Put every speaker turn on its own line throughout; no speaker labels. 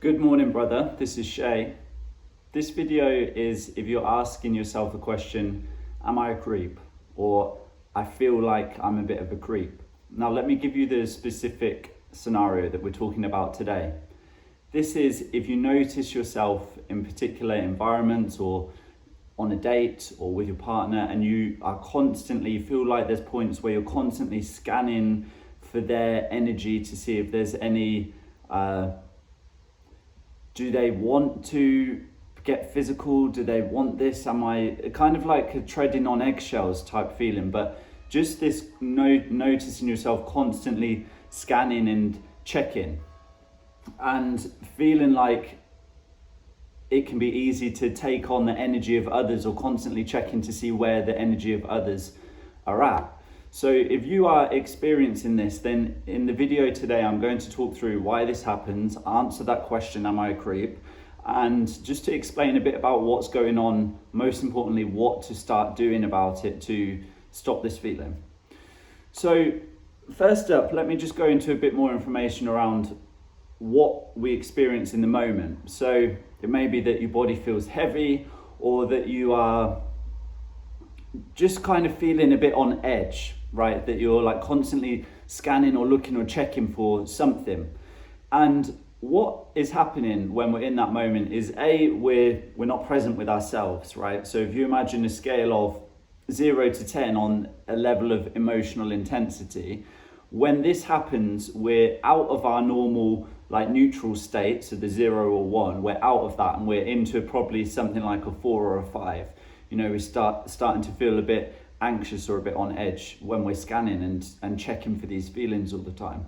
Good morning, brother. This is Shay. This video is if you're asking yourself a question, am I a creep? Or I feel like I'm a bit of a creep. Now, let me give you the specific scenario that we're talking about today. This is if you notice yourself in particular environments or on a date or with your partner and you feel like there's points where you're constantly scanning for their energy to see if there's any do they want to get physical? Do they want this? Am I kind of like a treading on eggshells type feeling? But just this noticing yourself constantly scanning and checking and feeling like it can be easy to take on the energy of others or constantly checking to see where the energy of others are at. So if you are experiencing this, then in the video today, I'm going to talk through why this happens, answer that question, am I a creep? And just to explain a bit about what's going on, most importantly, what to start doing about it to stop this feeling. So first up, let me just go into a bit more information around what we experience in the moment. So it may be that your body feels heavy or that you are just kind of feeling a bit on edge, right? That you're like constantly scanning or looking or checking for something. And what is happening when we're in that moment is we're not present with ourselves, right? So if you imagine a scale of 0 to 10 on a level of emotional intensity, when this happens, we're out of our normal like neutral state, so the 0 or 1, we're out of that and we're into probably something like a 4 or a 5. You know, we starting to feel a bit anxious or a bit on edge when we're scanning and checking for these feelings all the time.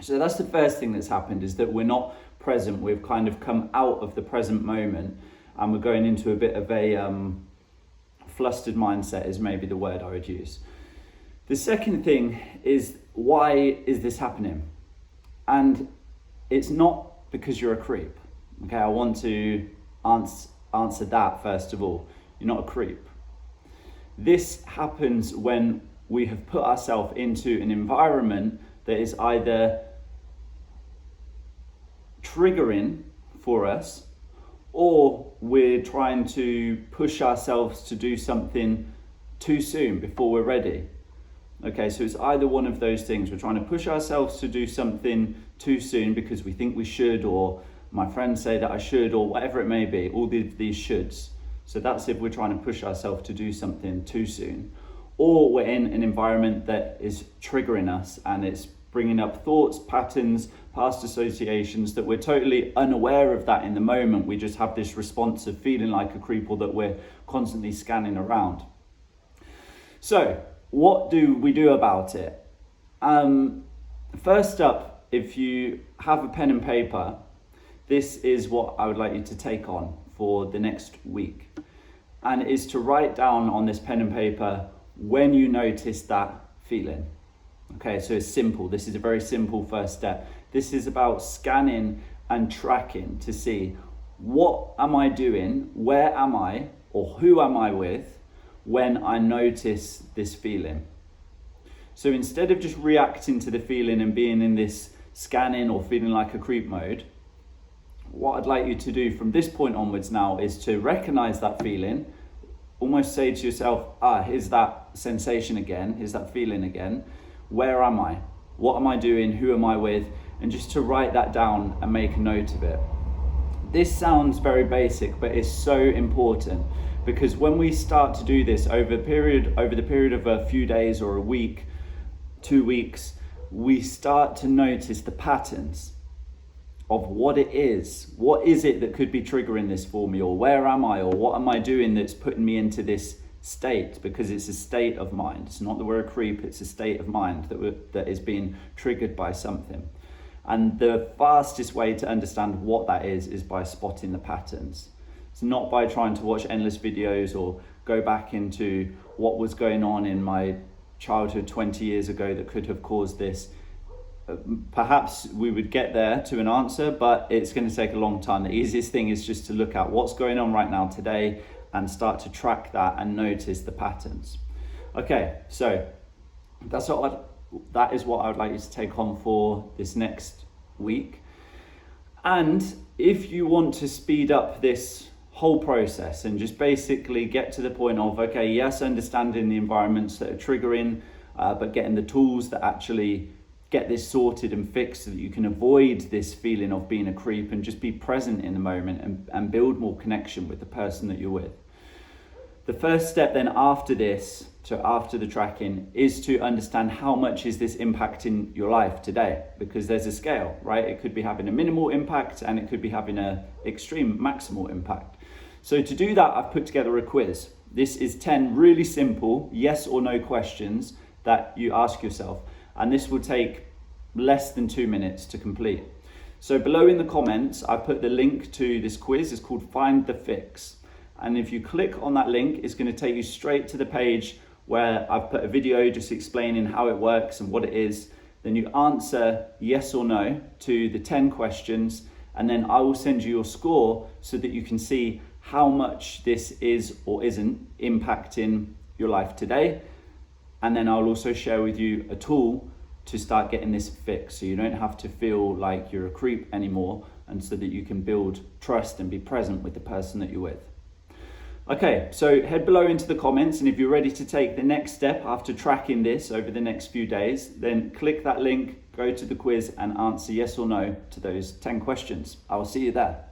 So that's the first thing that's happened, is that we're not present. We've kind of come out of the present moment and we're going into a bit of a flustered mindset is maybe the word I would use. The second thing is, why is this happening? And it's not because you're a creep. Okay, I want to answer that first of all. You're not a creep. This happens when we have put ourselves into an environment that is either triggering for us, or we're trying to push ourselves to do something too soon before we're ready. Okay, so it's either one of those things. We're trying to push ourselves to do something too soon because we think we should, or my friends say that I should, or whatever it may be, all these shoulds. So that's if we're trying to push ourselves to do something too soon. Or we're in an environment that is triggering us and it's bringing up thoughts, patterns, past associations that we're totally unaware of that in the moment. We just have this response of feeling like a creep, or that we're constantly scanning around. So what do we do about it? First up, if you have a pen and paper, this is what I would like you to take on for the next week, and is to write down on this pen and paper when you notice that feeling. Okay, so it's simple. This is a very simple first step. This is about scanning and tracking to see, what am I doing, where am I, or who am I with when I notice this feeling. So instead of just reacting to the feeling and being in this scanning or feeling like a creep mode, what I'd like you to do from this point onwards now is to recognize that feeling, almost say to yourself, here's that sensation again, here's that feeling again. Where am I? What am I doing? Who am I with? And just to write that down and make a note of it. This sounds very basic, but it's so important, because when we start to do this over the period of a few days or a week, 2 weeks, we start to notice the patterns of what it is. What is it that could be triggering this for me? Or where am I? Or what am I doing that's putting me into this state? Because it's a state of mind. It's not that we're a creep, it's a state of mind that is being triggered by something. And the fastest way to understand what that is by spotting the patterns. It's not by trying to watch endless videos or go back into what was going on in my childhood 20 years ago that could have caused this. Perhaps we would get there to an answer, but it's going to take a long time. The easiest thing is just to look at what's going on right now today and start to track that and notice the patterns. Okay, so that is what I would like you to take on for this next week. And if you want to speed up this whole process and just basically get to the point of, okay, yes, understanding the environments that are triggering, but getting the tools that actually get this sorted and fixed so that you can avoid this feeling of being a creep and just be present in the moment and build more connection with the person that you're with. The first step then after this, so after the tracking, is to understand how much is this impacting your life today, because there's a scale, right? It could be having a minimal impact and it could be having an extreme maximal impact. So to do that, I've put together a quiz. This is 10 really simple yes or no questions that you ask yourself, and this will take less than 2 minutes to complete. So below in the comments, I put the link to this quiz. It's called Find the Fix. And if you click on that link, it's going to take you straight to the page where I've put a video just explaining how it works and what it is. Then you answer yes or no to the 10 questions, and then I will send you your score so that you can see how much this is or isn't impacting your life today. And then I'll also share with you a tool to start getting this fixed so you don't have to feel like you're a creep anymore, and so that you can build trust and be present with the person that you're with. Okay, so head below into the comments, and if you're ready to take the next step after tracking this over the next few days, then click that link, go to the quiz and answer yes or no to those 10 questions. I will see you there.